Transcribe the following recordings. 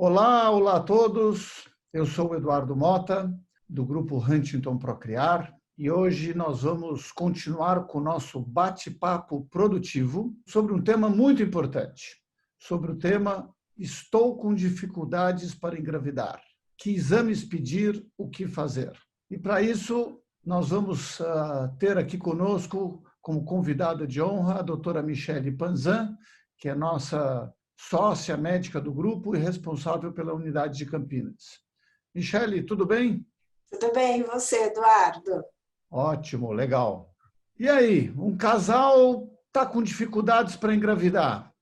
Olá, olá a todos. Eu sou o Eduardo Mota, do grupo Huntington Procriar, e hoje nós vamos continuar com o nosso bate-papo produtivo sobre um tema muito importante, sobre o tema Estou com dificuldades para engravidar. Que exames pedir, o que fazer? E para isso, nós vamos ter aqui conosco, como convidada de honra, a doutora Michele Panzan, que é nossa sócia médica do grupo e responsável pela unidade de Campinas. Michele, tudo bem? Tudo bem, e você, Eduardo? Ótimo, legal. E aí, um casal está com dificuldades para engravidar.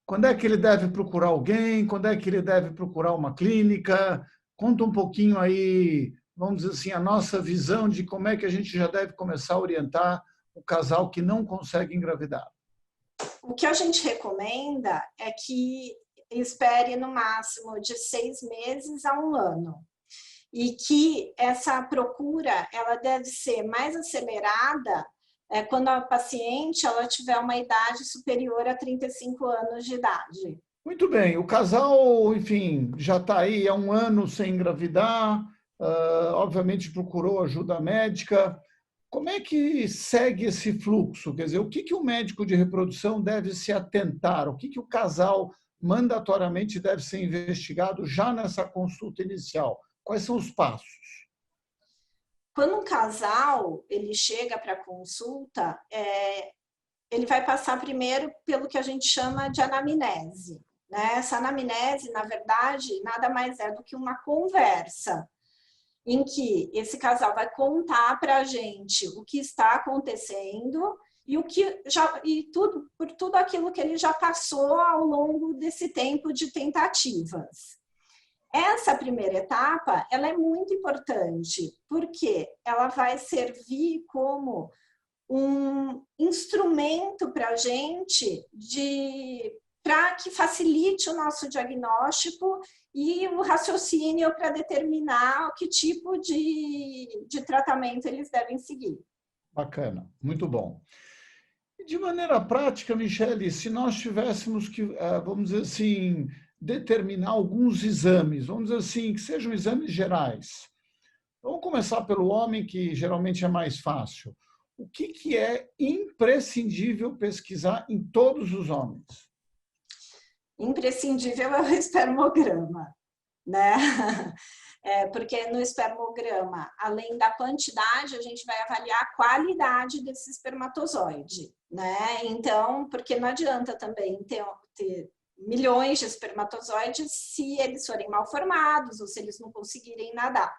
Quando é que ele deve procurar alguém? Quando é que ele deve procurar uma clínica? Conta um pouquinho aí, vamos dizer assim, a nossa visão de como é que a gente já deve começar a orientar o casal que não consegue engravidar. O que a gente recomenda é que espere no máximo de 6 meses a 1 ano. E que essa procura ela deve ser mais acelerada quando a paciente ela tiver uma idade superior a 35 anos de idade. Muito bem, o casal, enfim, já está aí há 1 ano sem engravidar, obviamente procurou ajuda médica. Como é que segue esse fluxo? Quer dizer, o que o médico de reprodução deve se atentar? O que o casal mandatoriamente deve ser investigado já nessa consulta inicial? Quais são os passos? Quando um casal ele chega para a consulta, ele vai passar primeiro pelo que a gente chama de anamnese. Né? Essa anamnese, na verdade, nada mais é do que uma conversa em que esse casal vai contar para a gente o que está acontecendo e por tudo aquilo que ele já passou ao longo desse tempo de tentativas. Essa primeira etapa, ela é muito importante, porque ela vai servir como um instrumento para a gente para que facilite o nosso diagnóstico e o raciocínio para determinar que tipo de tratamento eles devem seguir. Bacana, muito bom. E de maneira prática, Michele, se nós tivéssemos que, vamos dizer assim, determinar alguns exames, vamos dizer assim, que sejam exames gerais. Vamos começar pelo homem, que geralmente é mais fácil. O que é imprescindível pesquisar em todos os homens? Imprescindível é o espermograma, né? Porque no espermograma, além da quantidade, a gente vai avaliar a qualidade desse espermatozoide, né? Então, porque não adianta também ter milhões de espermatozoides se eles forem mal formados ou se eles não conseguirem nadar.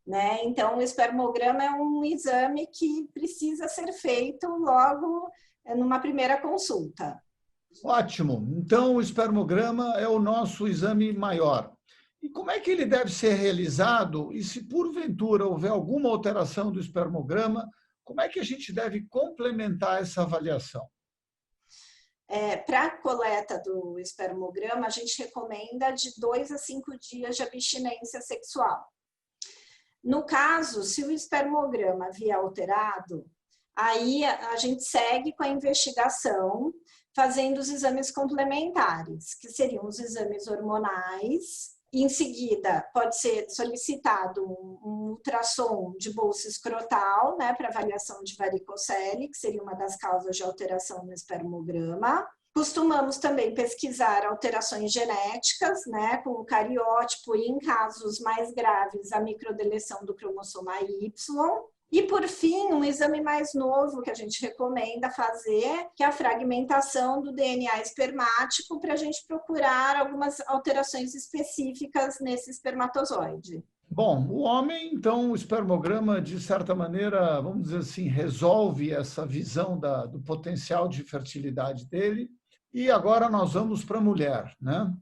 Né? Então, o espermograma é um exame que precisa ser feito logo numa primeira consulta. Ótimo. Então, o espermograma é o nosso exame maior. E como é que ele deve ser realizado? E se porventura houver alguma alteração do espermograma, como é que a gente deve complementar essa avaliação? Para a coleta do espermograma, a gente recomenda de 2 a 5 dias de abstinência sexual. No caso, se o espermograma vier alterado, aí a gente segue com a investigação, fazendo os exames complementares, que seriam os exames hormonais. Em seguida, pode ser solicitado um ultrassom de bolsa escrotal, né, para avaliação de varicocele, que seria uma das causas de alteração no espermograma. Costumamos também pesquisar alterações genéticas, né, com o cariótipo e, em casos mais graves, a microdeleção do cromossoma Y. E, por fim, um exame mais novo que a gente recomenda fazer, que é a fragmentação do DNA espermático, para a gente procurar algumas alterações específicas nesse espermatozoide. Bom, o homem, então, o espermograma, de certa maneira, vamos dizer assim, resolve essa visão do potencial de fertilidade dele. E agora nós vamos para a mulher, né?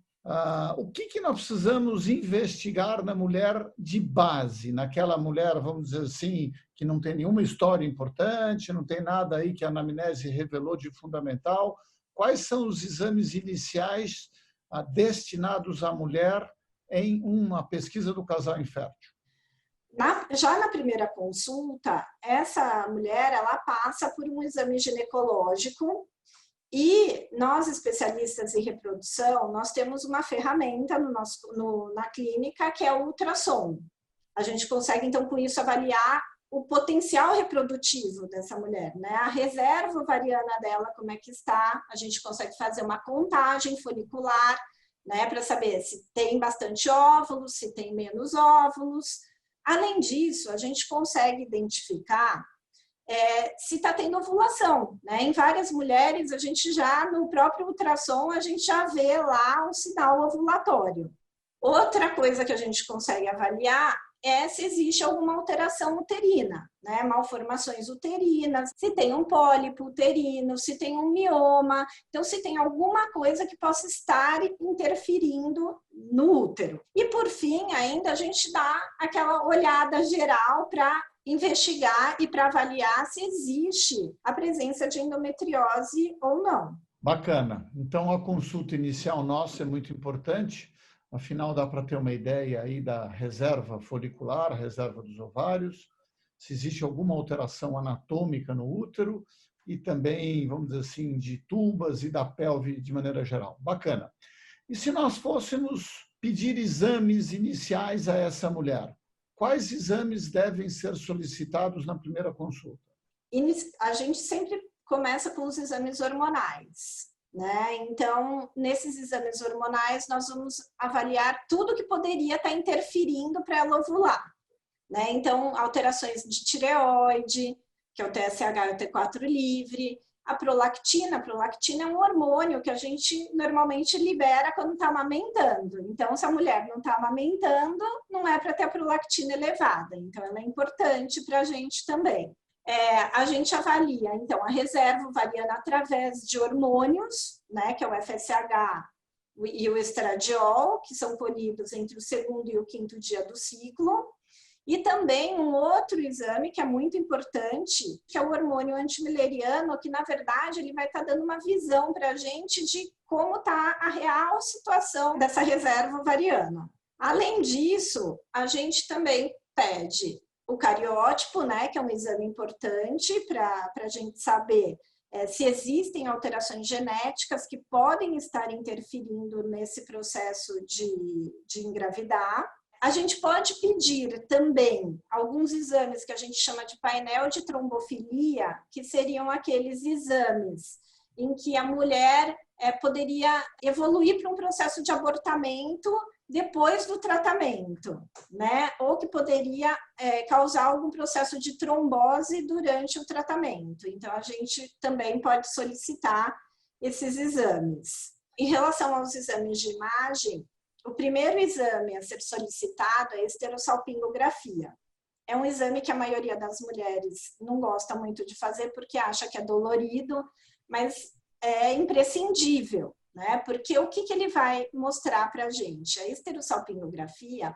O que nós precisamos investigar na mulher de base, naquela mulher, vamos dizer assim, que não tem nenhuma história importante, não tem nada aí que a anamnese revelou de fundamental? Quais são os exames iniciais destinados à mulher em uma pesquisa do casal infértil? Já na primeira consulta, essa mulher ela passa por um exame ginecológico E nós, especialistas em reprodução, nós temos uma ferramenta na clínica que é o ultrassom. A gente consegue, então, com isso, avaliar o potencial reprodutivo dessa mulher, né? A reserva ovariana dela, como é que está, a gente consegue fazer uma contagem folicular, né, para saber se tem bastante óvulos, se tem menos óvulos. Além disso, a gente consegue identificar se está tendo ovulação, né? Em várias mulheres, a gente já, no próprio ultrassom, a gente já vê lá um sinal ovulatório. Outra coisa que a gente consegue avaliar é se existe alguma alteração uterina, né? Malformações uterinas, se tem um pólipo uterino, se tem um mioma, então se tem alguma coisa que possa estar interferindo no útero. E por fim, ainda a gente dá aquela olhada geral para investigar e para avaliar se existe a presença de endometriose ou não. Bacana. Então, a consulta inicial nossa é muito importante. Afinal, dá para ter uma ideia aí da reserva folicular, reserva dos ovários, se existe alguma alteração anatômica no útero e também, vamos dizer assim, de tubas e da pelve de maneira geral. Bacana. E se nós fôssemos pedir exames iniciais a essa mulher, quais exames devem ser solicitados na primeira consulta? A gente sempre começa com os exames hormonais, né? Então, nesses exames hormonais, nós vamos avaliar tudo que poderia estar interferindo para ela ovular, né? Então, alterações de tireoide, que é o TSH e o T4 livre, a prolactina é um hormônio que a gente normalmente libera quando está amamentando. Então, se a mulher não está amamentando, não é para ter a prolactina elevada. Então, ela é importante para a gente também. A gente avalia, então, a reserva ovariana através de hormônios, né, que é o FSH e o estradiol, que são colhidos entre o segundo e o quinto dia do ciclo. E também um outro exame que é muito importante, que é o hormônio antimileriano, que na verdade ele vai estar dando uma visão para a gente de como está a real situação dessa reserva ovariana. Além disso, a gente também pede o cariótipo, né, que é um exame importante para a gente saber se existem alterações genéticas que podem estar interferindo nesse processo de engravidar. A gente pode pedir também alguns exames que a gente chama de painel de trombofilia, que seriam aqueles exames em que a mulher poderia evoluir para um processo de abortamento depois do tratamento, né? Ou que poderia causar algum processo de trombose durante o tratamento. Então, a gente também pode solicitar esses exames. Em relação aos exames de imagem, o primeiro exame a ser solicitado é a esterossalpingografia. É um exame que a maioria das mulheres não gosta muito de fazer porque acha que é dolorido, mas é imprescindível, né? Porque o que ele vai mostrar para a gente? A esterossalpingografia,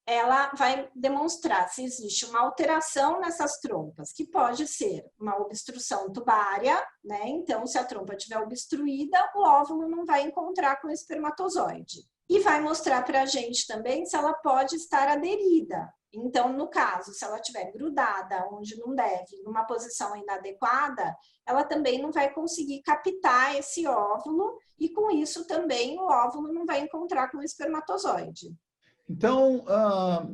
ela vai demonstrar se existe uma alteração nessas trompas, que pode ser uma obstrução tubária, né? Então, se a trompa estiver obstruída, o óvulo não vai encontrar com o espermatozoide. E vai mostrar para a gente também se ela pode estar aderida. Então, no caso, se ela estiver grudada onde não deve, numa posição inadequada, ela também não vai conseguir captar esse óvulo e, com isso, também o óvulo não vai encontrar com o espermatozoide. Então,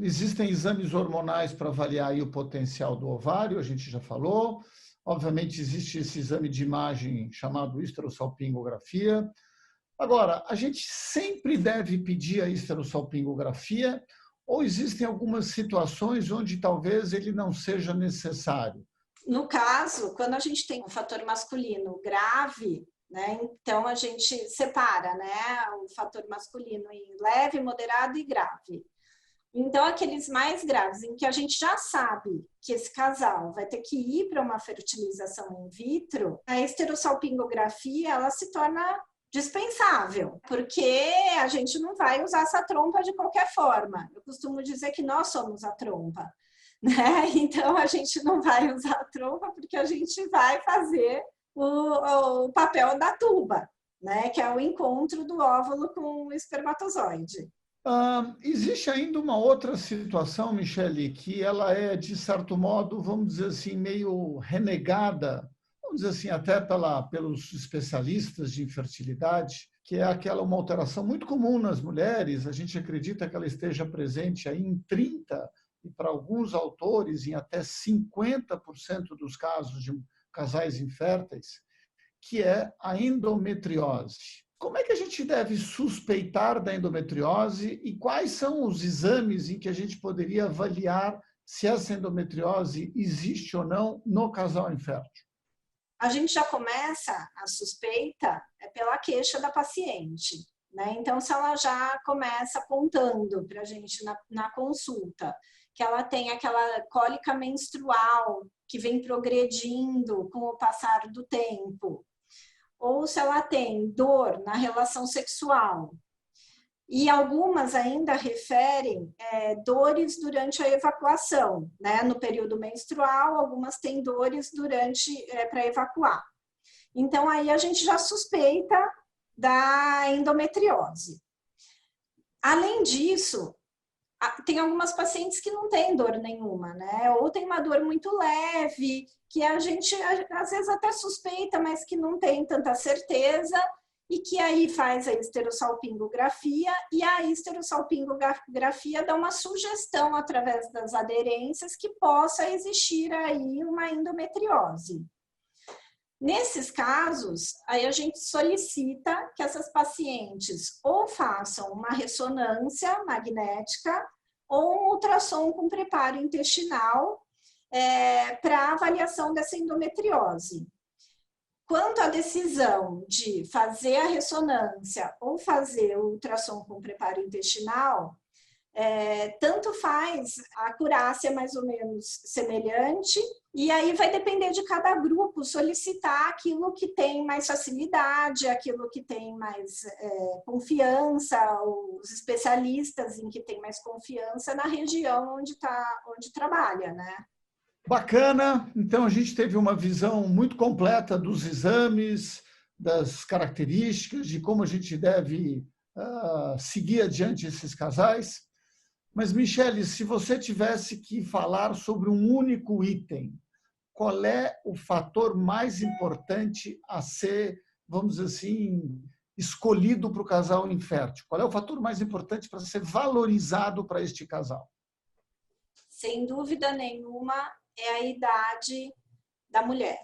existem exames hormonais para avaliar aí o potencial do ovário, a gente já falou. Obviamente, existe esse exame de imagem chamado esterossalpingografia. Agora, a gente sempre deve pedir a esterossalpingografia ou existem algumas situações onde talvez ele não seja necessário? No caso, quando a gente tem um fator masculino grave, né, então a gente separa, né, o fator masculino em leve, moderado e grave. Então, aqueles mais graves, em que a gente já sabe que esse casal vai ter que ir para uma fertilização in vitro, a esterossalpingografia ela se torna dispensável, porque a gente não vai usar essa trompa de qualquer forma. Eu costumo dizer que nós somos a trompa, né? Então, a gente não vai usar a trompa porque a gente vai fazer o papel da tuba, né? Que é o encontro do óvulo com o espermatozoide. Existe ainda uma outra situação, Michele, que ela é, de certo modo, vamos dizer assim, meio renegada, vamos dizer assim, até pelos especialistas de infertilidade, que é uma alteração muito comum nas mulheres. A gente acredita que ela esteja presente aí em 30% e, para alguns autores, em até 50% dos casos de casais inférteis, que é a endometriose. Como é que a gente deve suspeitar da endometriose e quais são os exames em que a gente poderia avaliar se essa endometriose existe ou não no casal infértil? A gente já começa a suspeita pela queixa da paciente, né? Então, se ela já começa contando para a gente na consulta que ela tem aquela cólica menstrual que vem progredindo com o passar do tempo, ou se ela tem dor na relação sexual, e algumas ainda referem dores durante a evacuação, né? No período menstrual, algumas têm dores para evacuar. Então, aí a gente já suspeita da endometriose. Além disso, tem algumas pacientes que não têm dor nenhuma, né? Ou tem uma dor muito leve, que a gente às vezes até suspeita, mas que não tem tanta certeza, e que aí faz a esterossalpingografia, e a esterossalpingografia dá uma sugestão através das aderências que possa existir aí uma endometriose. Nesses casos, aí a gente solicita que essas pacientes ou façam uma ressonância magnética ou um ultrassom com preparo intestinal para avaliação dessa endometriose. Quanto à decisão de fazer a ressonância ou fazer o ultrassom com preparo intestinal, tanto faz, a acurácia é mais ou menos semelhante, e aí vai depender de cada grupo solicitar aquilo que tem mais facilidade, aquilo que tem mais confiança, os especialistas em que tem mais confiança na região onde trabalha, né? Bacana, então a gente teve uma visão muito completa dos exames, das características, de como a gente deve seguir adiante esses casais. Mas, Michele, se você tivesse que falar sobre um único item, qual é o fator mais importante a ser, vamos dizer assim, escolhido para o casal infértil? Qual é o fator mais importante para ser valorizado para este casal? Sem dúvida nenhuma, é a idade da mulher,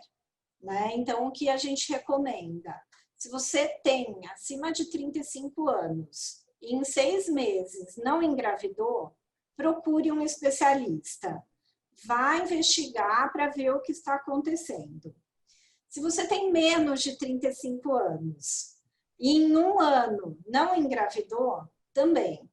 né? Então, o que a gente recomenda? Se você tem acima de 35 anos e em 6 meses não engravidou, procure um especialista. Vá investigar para ver o que está acontecendo. Se você tem menos de 35 anos e em 1 ano não engravidou, também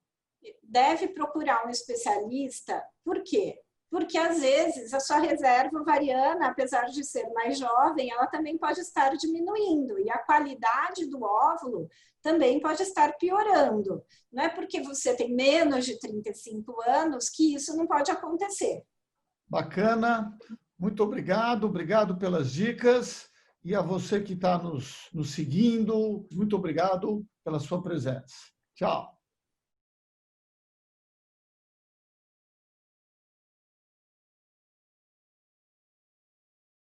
deve procurar um especialista. Por quê? Porque, às vezes, a sua reserva ovariana, apesar de ser mais jovem, ela também pode estar diminuindo. E a qualidade do óvulo também pode estar piorando. Não é porque você tem menos de 35 anos que isso não pode acontecer. Bacana. Muito obrigado. Obrigado pelas dicas. E a você que está nos seguindo, muito obrigado pela sua presença. Tchau.